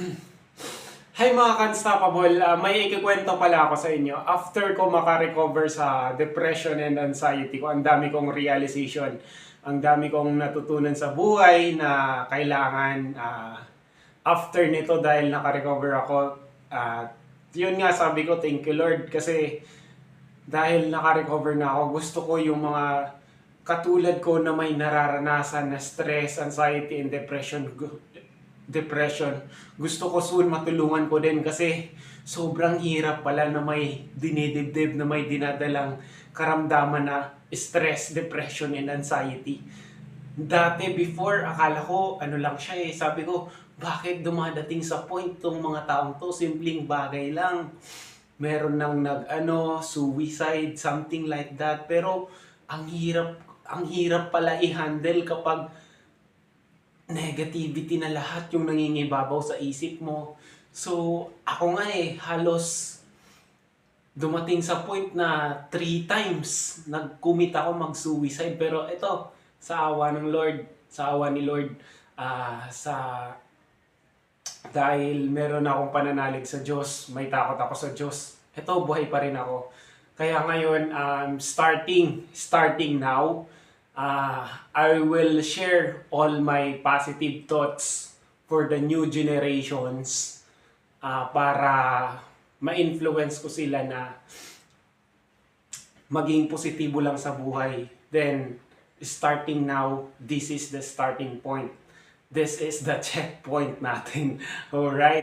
Hi mga Constable, may ikikwento pala ako sa inyo. After ko makarecover sa depression and anxiety ko, ang dami kong realization, ang dami kong natutunan sa buhay na kailangan after nito dahil nakarecover ako. Yun nga sabi ko, thank you Lord kasi dahil nakarecover na ako, gusto ko yung mga katulad ko na may nararanasan na stress, anxiety, and depression. Gusto ko soon matulungan ko din kasi sobrang hirap pala na may dinidibdib, na may dinadalang karamdaman na stress, depression, and anxiety. Dati before, akala ko ano lang siya eh. Sabi ko, bakit dumadating sa point tong mga taong to? Simpleng bagay lang. Meron nang suicide, something like that. Pero ang hirap pala i-handle kapag negativity na lahat yung nangingibabaw sa isip mo. So, ako nga halos dumating sa point na 3 times nag-commit ako mag-suicide. Pero ito, sa awa ng Lord, sa awa ni Lord, dahil meron akong pananalig sa Diyos, may takot ako sa Diyos, ito, buhay pa rin ako. Kaya ngayon, starting now, I will share all my positive thoughts for the new generations para ma-influence ko sila na maging positibo lang sa buhay. Then, starting now, this is the starting point. This is the checkpoint natin. Alright?